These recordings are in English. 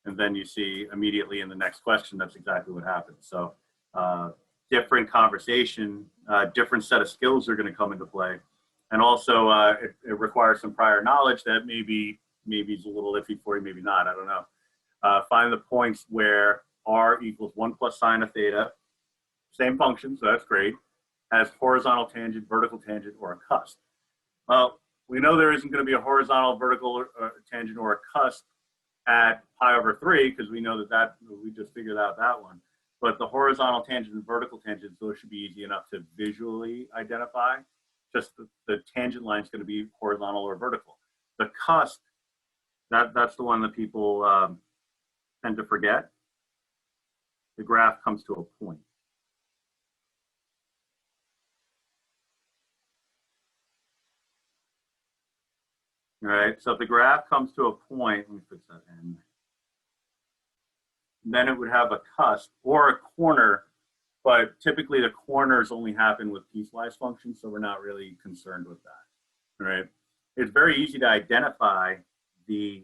And then you see immediately in the next question, that's exactly what happens. So different conversation, different set of skills are going to come into play. And also it requires some prior knowledge that maybe is a little iffy for you, maybe not, I don't know. Find the points where r equals 1 plus sine of theta, same function, so that's great, has horizontal tangent, vertical tangent, or a cusp. Well, we know there isn't going to be a horizontal, vertical tangent or a cusp at pi over 3 because we know that we just figured out that one. But the horizontal tangent and vertical tangents, those should be easy enough to visually identify. Just the tangent line is going to be horizontal or vertical. The cusp, that's the one that people tend to forget. The graph comes to a point. All right, so if the graph comes to a point, let me fix that in. Then it would have a cusp or a corner, but typically the corners only happen with piecewise functions, so we're not really concerned with that. All right, it's very easy to identify the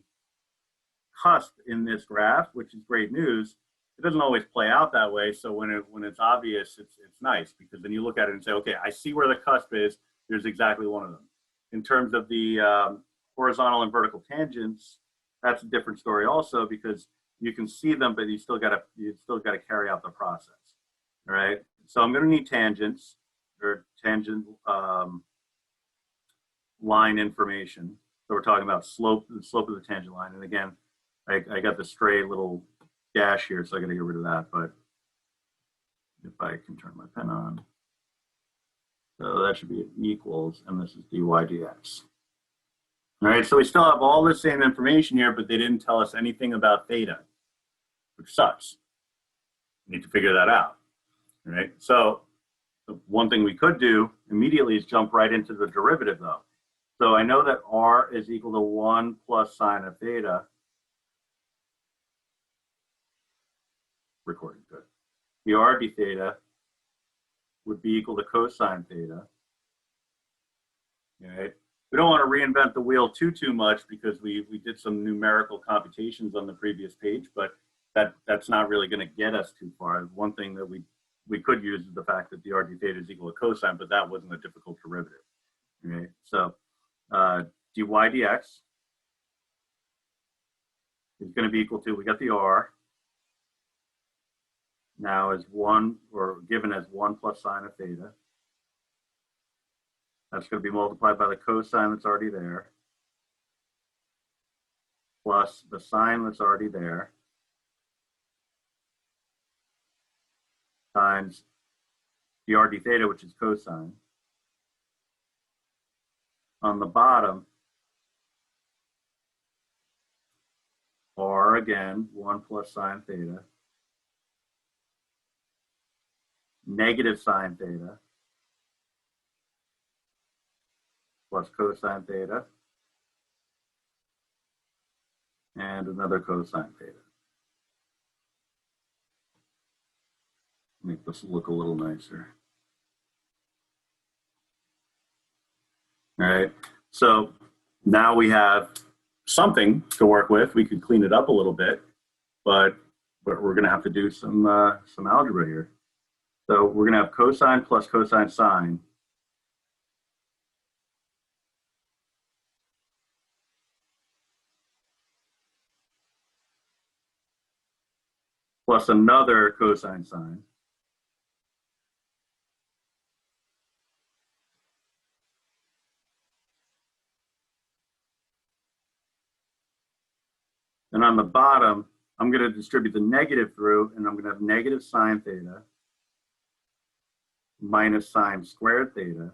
cusp in this graph, which is great news. It doesn't always play out that way, so when it's obvious, it's nice because then you look at it and say, okay, I see where the cusp is. There's exactly one of them. In terms of the horizontal and vertical tangents, that's a different story also because you can see them, but you still got to carry out the process. All right. So I'm going to need tangents or tangent line information. So we're talking about the slope of the tangent line. And again, I got the stray little dash here, so I got to get rid of that. But if I can turn my pen on, so that should be equals, and this is dy dx. All right, so we still have all the same information here, but they didn't tell us anything about theta, which sucks. We need to figure that out. All right, so the one thing we could do immediately is jump right into the derivative, though. So I know that r is equal to 1 plus sine of theta. Recording, good. The r d theta would be equal to cosine theta. All right. We don't want to reinvent the wheel too much because we did some numerical computations on the previous page, but that's not really going to get us too far. One thing that we could use is the fact that the r d theta is equal to cosine, but that wasn't a difficult derivative. Okay, so dy dx is going to be equal to, we got the r, now is 1, or given as 1 plus sine of theta. That's going to be multiplied by the cosine that's already there, plus the sine that's already there, times the r d theta, which is cosine. On the bottom, r again, 1 plus sine theta, negative sine theta, plus cosine theta, and another cosine theta. Make this look a little nicer. All right, so now we have something to work with. We could clean it up a little bit, but we're going to have to do some algebra here. So we're going to have cosine plus cosine sine plus another cosine sine. And on the bottom, I'm going to distribute the negative through, and I'm going to have negative sine theta minus sine squared theta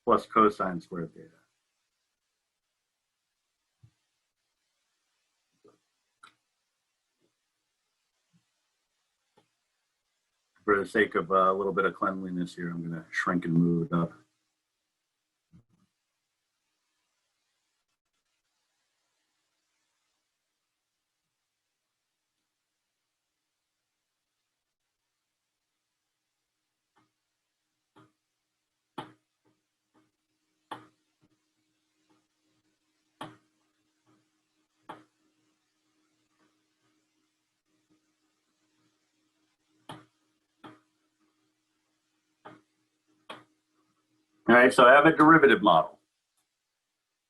plus cosine squared theta. For the sake of a little bit of cleanliness here, I'm going to shrink and move it up. All right, so I have a derivative model.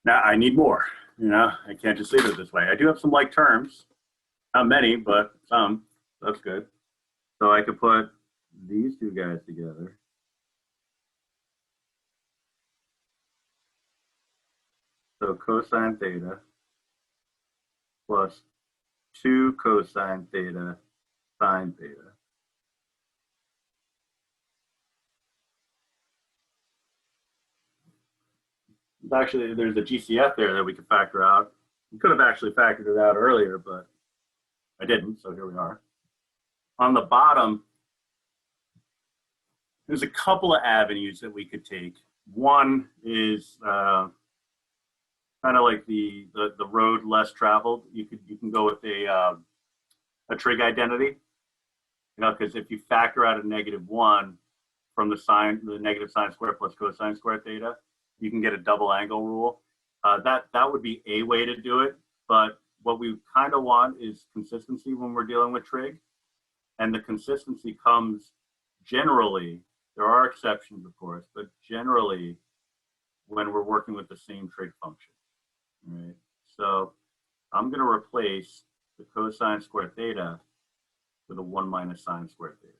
Now I need more, I can't just leave it this way. I do have some like terms, not many, but some, that's good. So I could put these two guys together. So cosine theta plus 2 cosine theta sine theta. Actually, there's a GCF there that we could factor out. We could have actually factored it out earlier, but I didn't, so here we are. On the bottom, there's a couple of avenues that we could take. One is kind of like the road less traveled. You can go with a trig identity, because if you factor out a -1 from the negative sine squared plus cosine squared theta, you can get a double angle rule. That would be a way to do it, but what we kind of want is consistency when we're dealing with trig, and the consistency comes generally, there are exceptions of course, but generally when we're working with the same trig function. Right? So I'm going to replace the cosine squared theta with a 1 minus sine squared theta.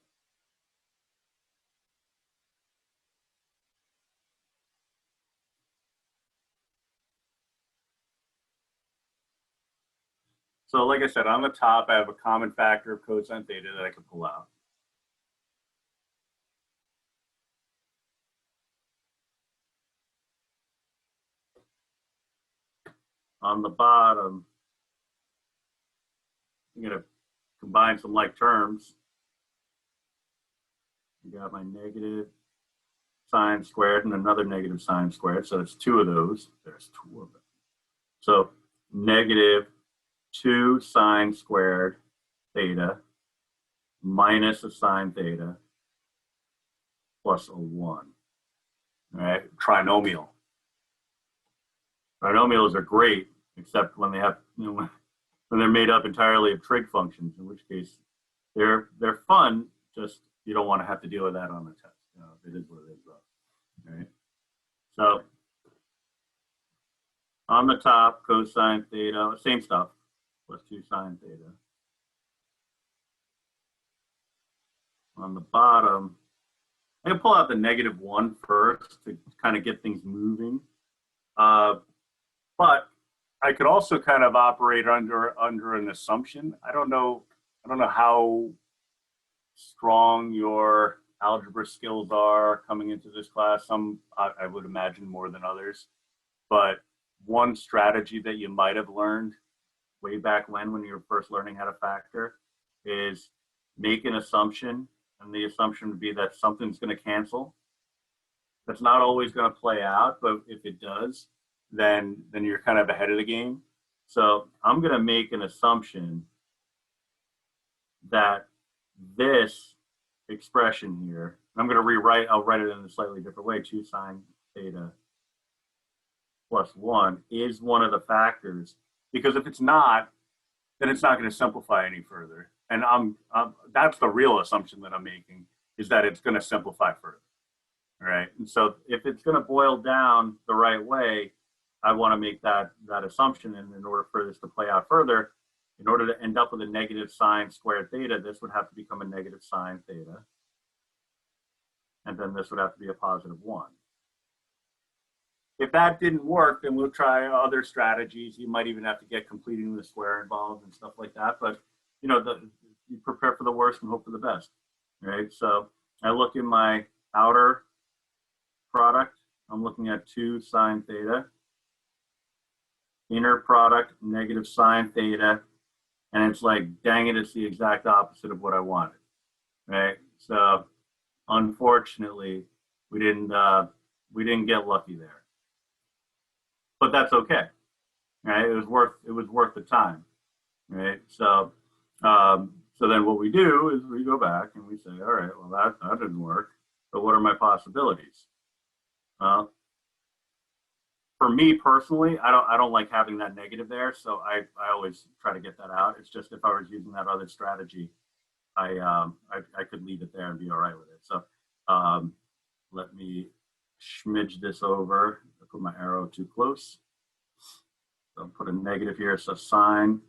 So like I said, on the top, I have a common factor of cosine theta that I can pull out. On the bottom, I'm going to combine some like terms. I got my negative sine squared and another negative sine squared. So it's 2 of those. There's 2 of them. So negative 2 sine squared theta minus a sine theta plus a 1. All right, trinomial. Trinomials are great, except when they have, when they're made up entirely of trig functions, in which case they're fun, just you don't want to have to deal with that on the test. It is what it is, though. All right. So on the top, cosine theta, same stuff, plus 2 sine theta. On the bottom, I can pull out the -1 first to kind of get things moving. But I could also kind of operate under an assumption. I don't know how strong your algebra skills are coming into this class. Some I would imagine more than others. But one strategy that you might have learned way back when you were first learning how to factor is make an assumption, and the assumption would be that something's going to cancel. That's not always going to play out, but if it does, then you're kind of ahead of the game. So I'm going to make an assumption that this expression here, I'm going to I'll write it in a slightly different way, 2 sine theta plus 1 is one of the factors, because if it's not, then it's not going to simplify any further. And that's the real assumption that I'm making, is that it's going to simplify further. All right. And so if it's going to boil down the right way, I want to make that assumption. And in order for this to play out further, in order to end up with a negative sine squared theta, this would have to become a negative sine theta. And then this would have to be a positive 1. If that didn't work, then we'll try other strategies. You might even have to get completing the square involved and stuff like that. But you prepare for the worst and hope for the best. Right. So I look in my outer product. I'm looking at 2 sine theta. Inner product, negative sine theta. And it's like, dang it, it's the exact opposite of what I wanted. Right. So unfortunately, we didn't get lucky there. But that's okay. Right? It was worth the time. Right? So then what we do is we go back and we say, all right, well that didn't work. But what are my possibilities? For me personally, I don't like having that negative there, so I always try to get that out. It's just if I was using that other strategy, I could leave it there and be all right with it. So let me smidge this over. I put my arrow too close. So I'll put a negative here. So sine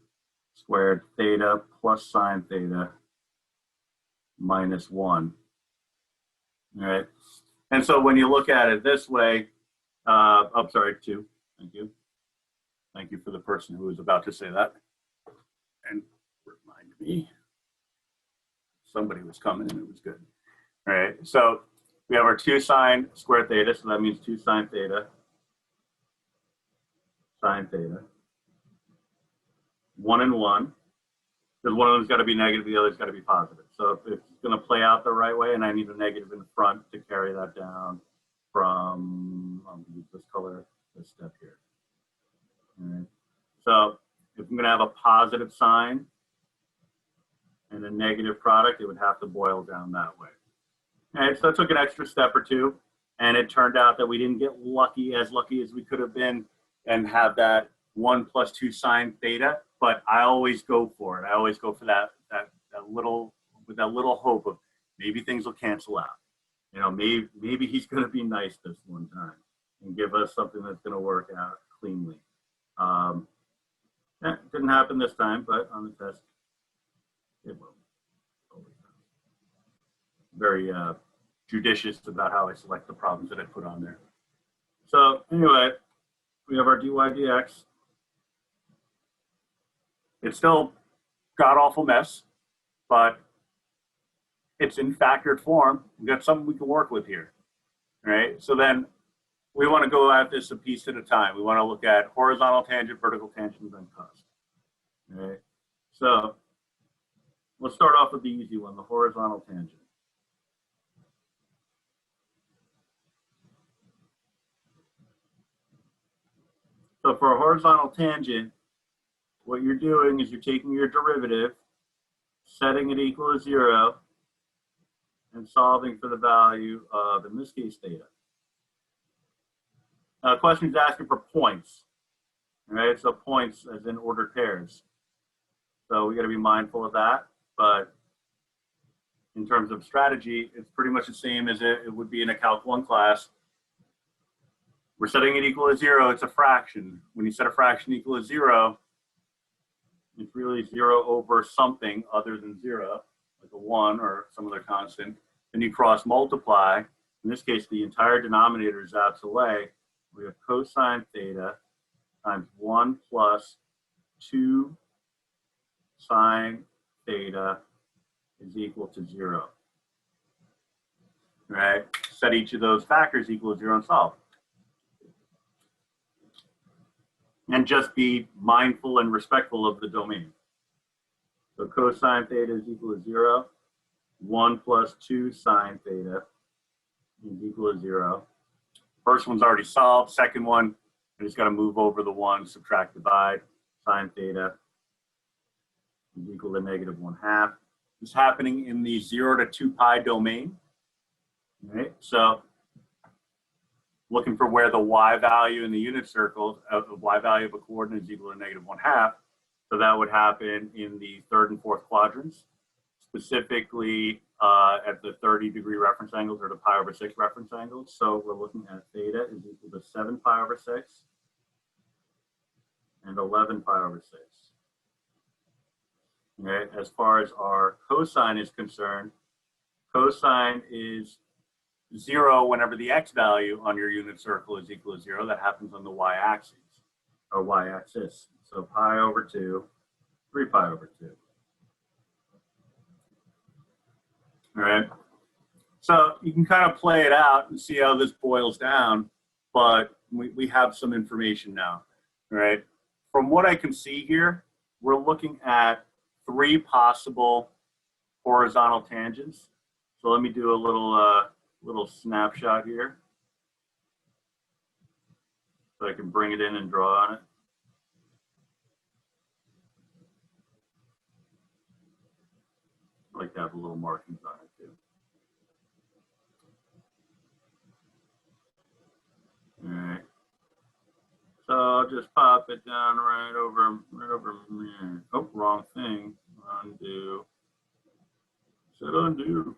squared theta plus sine theta minus 1. All right. And so when you look at it this way, I'm sorry, 2. Thank you. Thank you for the person who was about to say that. And remind me, somebody was coming and it was good. All right. So we have our 2 sine squared theta. So that means 2 sine theta. Sine theta. 1 and 1. Because one of them's got to be negative, the other's got to be positive. So if it's going to play out the right way, and I need a negative in the front to carry that down from, I'll use this color, this step here. All right. So if I'm going to have a positive sign and a negative product, it would have to boil down that way. All right, so it took an extra step or two, and it turned out that we didn't get lucky as we could have been and have that 1 plus 2 sine theta, but I always go for it. I always go for that little, with that little hope of maybe things will cancel out. You know, maybe he's going to be nice this one time and give us something that's going to work out cleanly. That didn't happen this time, but on the test, it will. Very judicious about how I select the problems that I put on there. So anyway, we have our dy dx. It's still god-awful mess, but it's in factored form. We've got something we can work with here, right? So then we want to go at this a piece at a time. We want to look at horizontal tangent, vertical tangent, and then cos. All right. So let's start off with the easy one, the horizontal tangent. So for a horizontal tangent, what you're doing is you're taking your derivative, setting it equal to 0, and solving for the value of, in this case, theta. Now, the question is asking for points, right? So points as in ordered pairs. So we got to be mindful of that. But in terms of strategy, it's pretty much the same as it would be in a Calc 1 class. We're setting it equal to 0. It's a fraction. When you set a fraction equal to 0, it's really 0 over something other than 0, like a 1 or some other constant. Then you cross multiply. In this case, the entire denominator is out of the way. We have cosine theta times 1 plus 2 sine theta is equal to 0. Right? Set each of those factors equal to 0 and solve. And just be mindful and respectful of the domain. So cosine theta is equal to 0. 1 plus 2 sine theta is equal to 0. First one's already solved. Second one, I just got to move over the 1, subtract, divide. Sine theta is equal to negative 1/2. This is happening in the 0 to 2 pi domain. All right, so looking for where the y value in the unit circle of the y value of a coordinate is equal to negative 1/2. So that would happen in the 3rd and 4th quadrants, specifically at the 30-degree reference angles or the pi over 6 reference angles. So we're looking at theta is equal to 7 pi over 6 and 11 pi over 6. Okay. As far as our cosine is concerned, cosine is 0 whenever the x value on your unit circle is equal to 0. That happens on the y-axis or y-axis. So pi over 2, 3 pi over 2. All right. So you can kind of play it out and see how this boils down, but we have some information now. All right. From what I can see here, we're looking at 3 possible horizontal tangents. So let me do a little snapshot here so I can bring it in and draw on it. I like to have a little markings on it too. All right. So I'll just pop it down right over here. Oh, wrong thing. Undo. Said undo.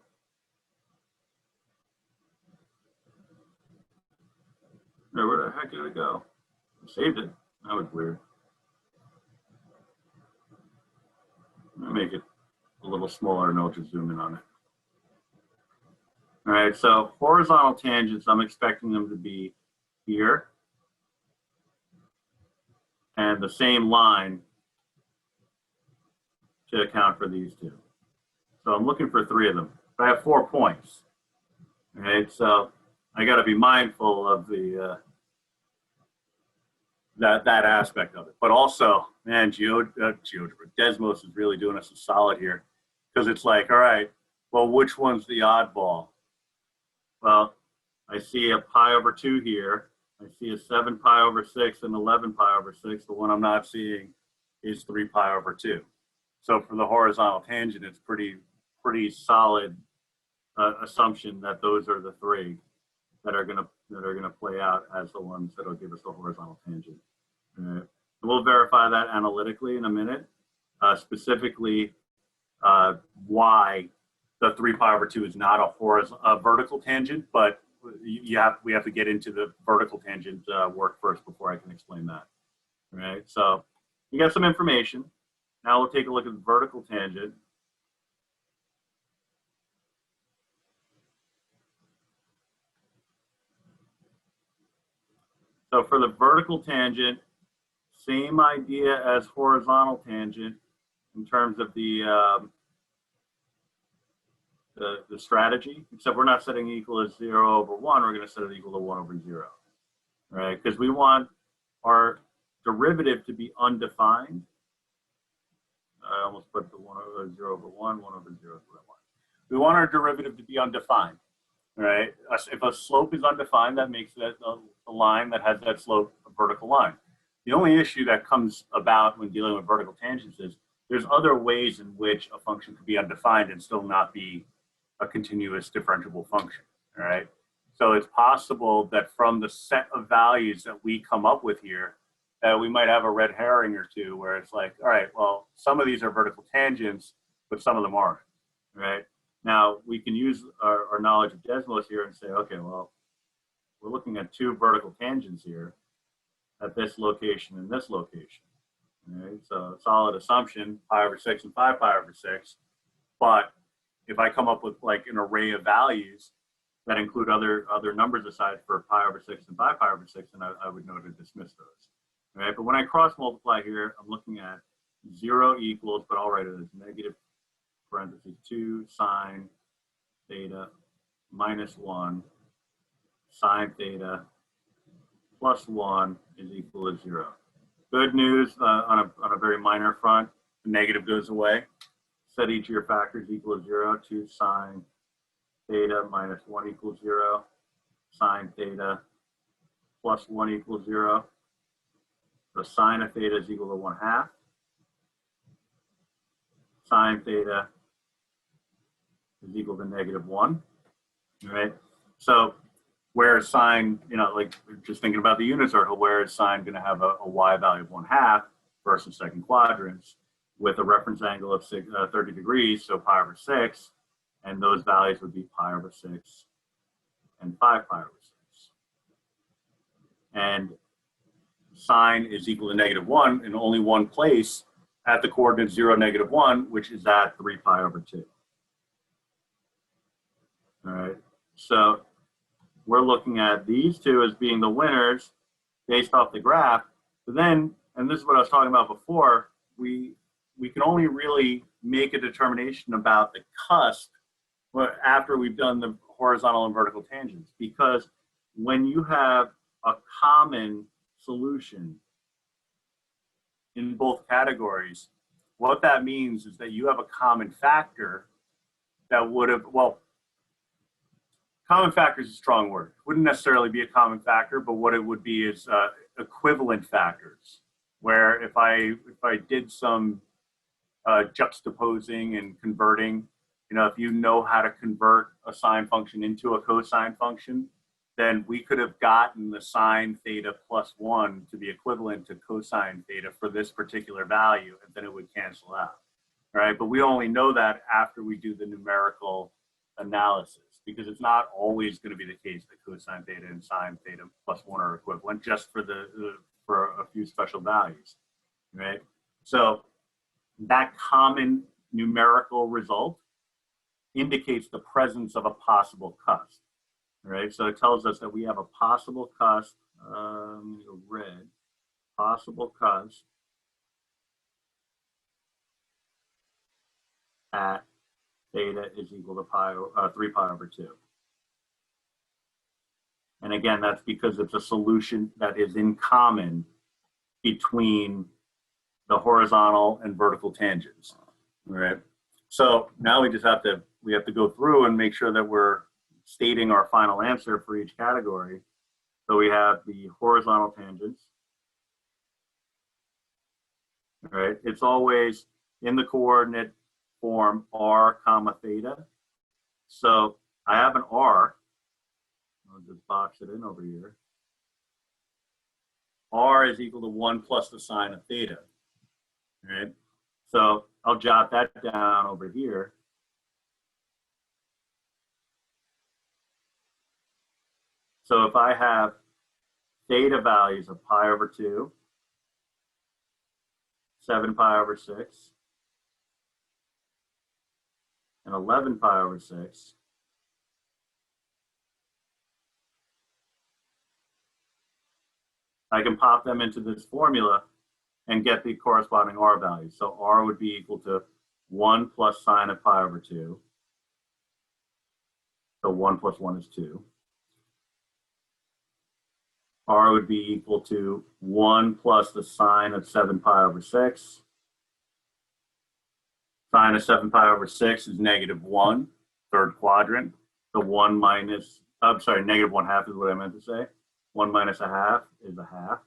Where the heck did it go? I saved it. That was weird. I'll make it a little smaller and I'll just zoom in on it. All right, so horizontal tangents, I'm expecting them to be here and the same line to account for these two. So I'm looking for 3 of them. But I have 4 points. All right, so I got to be mindful of the that aspect of it. But also, man, GeoGebra, Desmos is really doing us a solid here, because it's like, all right, well, which one's the oddball? Well, I see a pi over 2 here. I see a 7 pi over 6 and 11 pi over 6. The one I'm not seeing is 3 pi over 2. So for the horizontal tangent, it's pretty solid assumption that those are the 3 that are gonna play out as the ones that'll give us the horizontal tangent. We'll verify that analytically in a minute. Specifically, why the 3 pi over 2 is not a vertical tangent, but we have to get into the vertical tangent work first before I can explain that. All right, so you got some information. Now we'll take a look at the vertical tangent. So for the vertical tangent, same idea as horizontal tangent in terms of the strategy, except we're not setting equal as 0 over 1. We're going to set it equal to 1 over 0, right? Because we want our derivative to be undefined. I almost put the 1 over 0 over 1, 1 over 0 is what I want. We want our derivative to be undefined, right? If a slope is undefined, that makes that a line that has that slope a vertical line. The only issue that comes about when dealing with vertical tangents is there's other ways in which a function could be undefined and still not be a continuous differentiable function, all right? So it's possible that from the set of values that we come up with here, that we might have a red herring or two where it's like, all right, well, some of these are vertical tangents, but some of them aren't, right? Now, we can use our knowledge of Desmos here and say, okay, well, we're looking at 2 vertical tangents here at this location and this location, right? So solid assumption, pi over 6 and 5 pi over 6. But if I come up with like an array of values that include other numbers aside for pi over 6 and 5 pi over 6, then I would know to dismiss those, right? But when I cross multiply here, I'm looking at 0 equals, but I'll write it as negative parentheses 2 sine theta minus 1 sine theta plus 1 is equal to 0. Good news on a very minor front, the negative goes away. Set each of your factors equal to 0. 2 sine theta minus 1 equals 0. Sine theta plus 1 equals 0. The sine of theta is equal to 1/2. Sine theta is equal to negative 1. All right. So where is sine, like just thinking about the unit circle, where is sine going to have a y value of 1/2 versus second quadrants with a reference angle of 30 degrees, so pi over 6, and those values would be pi over 6 and 5 pi over 6. And sine is equal to negative 1 in only one place at the coordinates 0, negative 1, which is at 3 pi over 2. All right, so we're looking at these two as being the winners based off the graph. But then, and this is what I was talking about before, we can only really make a determination about the cusp after we've done the horizontal and vertical tangents. Because when you have a common solution in both categories, what that means is that you have a common factor that would have, well, common factor is a strong word. Wouldn't necessarily be a common factor, but what it would be is equivalent factors, where if I did some juxtaposing and converting, if you know how to convert a sine function into a cosine function, then we could have gotten the sine theta plus 1 to be equivalent to cosine theta for this particular value, and then it would cancel out, right? But we only know that after we do the numerical analysis. because it's not always going to be the case that cosine theta and sine theta plus 1 are equivalent, just for for a few special values, right? So that common numerical result indicates the presence of a possible cusp, right? So it tells us that we have a possible cusp, red, possible cusp at theta is equal to 3 pi over 2. And again, that's because it's a solution that is in common between the horizontal and vertical tangents, right? So now we just have to go through and make sure that we're stating our final answer for each category. So we have the horizontal tangents, right? It's always in the coordinate form r comma theta. So I have an r. I'll just box it in over here. R is equal to 1 plus the sine of theta, right? So I'll jot that down over here. So if I have theta values of pi over 2, 7 pi over 6, and 11 pi over 6, I can pop them into this formula and get the corresponding r values. So r would be equal to 1 plus sine of pi over 2. So 1 plus 1 is 2. R would be equal to 1 plus the sine of 7 pi over 6. Sine of 7 pi over 6 is -1, third quadrant. The 1 minus, I'm sorry, -1/2 is what I meant to say. 1 minus a half is a half.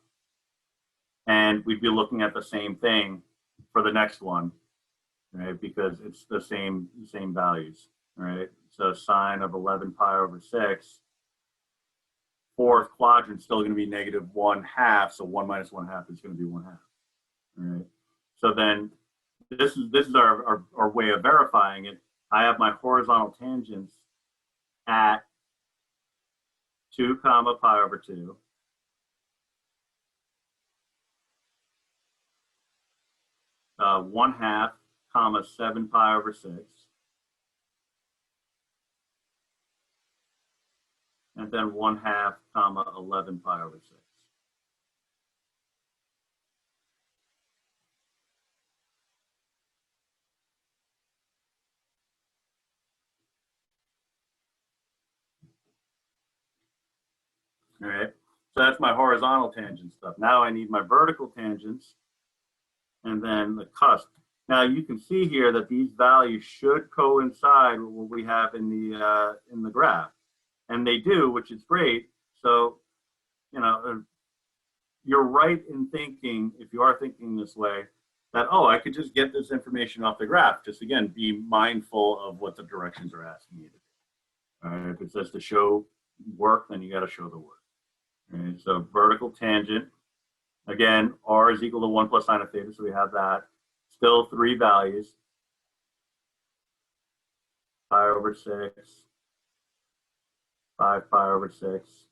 And we'd be looking at the same thing for the next one, right? Because it's the same values, right? So sine of 11 pi over 6, fourth quadrant still going to be -1/2. So 1 minus 1/2 is going to be 1/2, right? So then this is our way of verifying it. I have my horizontal tangents at 2 comma pi over 2, 1/2 comma 7 pi over 6, and then 1/2 comma 11 pi over 6. All right, so that's my horizontal tangent stuff. Now I need my vertical tangents and then the cusp. Now you can see here that these values should coincide with what we have in the graph, and they do, which is great. So, you know, you're right in thinking, if you are thinking this way, that, oh, I could just get this information off the graph. Just again, be mindful of what the directions are asking you to do. All right, if it says to show work, then you got to show the work. All right, so vertical tangent, again, r is equal to 1 plus sine of theta, so we have that. Still 3 values. Pi over 6, 5 pi over 6,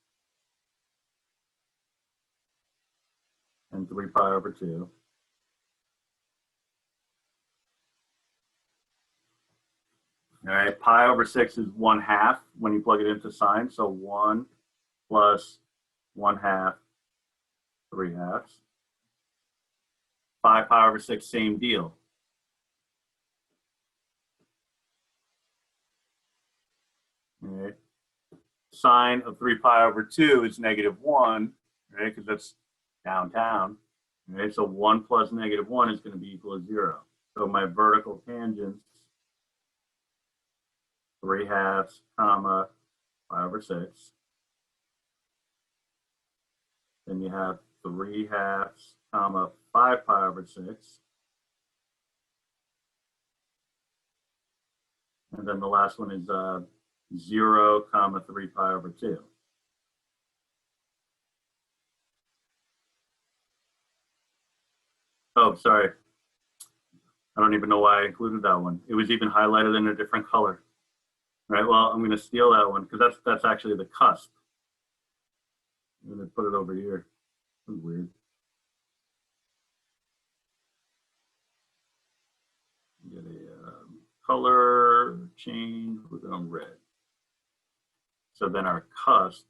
and 3 pi over 2. All right, pi over 6 is 1/2 when you plug it into sine, so 1 plus 1/2, 3/2. 5 pi over 6, same deal. All right. Sine of 3 pi over 2 is -1, right? Because that's downtown. All right, so 1 plus -1 is going to be equal to 0. So my vertical tangents, 3/2 comma pi over 6. Then you have 3/2 comma 5 pi over 6. And then the last one is 0 comma 3 pi over 2. Oh, sorry. I don't even know why I included that one. It was even highlighted in a different color. Right, well, I'm going to steal that one because that's actually the cusp. I'm going to put it over here. That's weird. Get a color change, put it on red. So then our cusp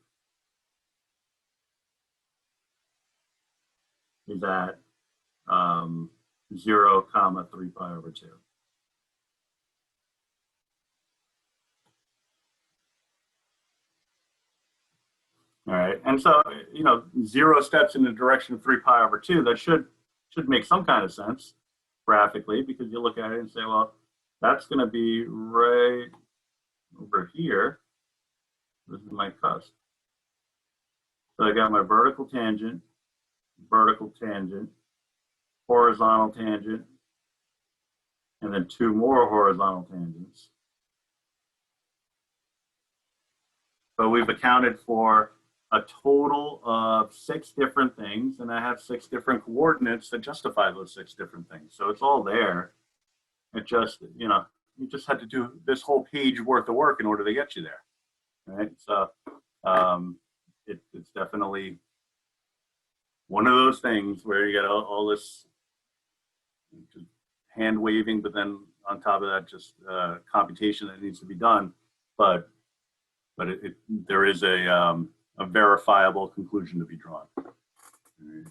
is at 0, 3 pi over 2. All right, and so, 0 steps in the direction of 3 pi over 2, that should make some kind of sense graphically, because you look at it and say, well, that's going to be right over here. This is my cusp. So I got my vertical tangent, horizontal tangent, and then 2 more horizontal tangents. So we've accounted for a total of 6 different things, and I have 6 different coordinates that justify those 6 different things. So it's all there. It just, you just had to do this whole page worth of work in order to get you there, right? So it's definitely one of those things where you get all this hand waving, but then on top of that, just computation that needs to be done. But there is a verifiable conclusion to be drawn. Right.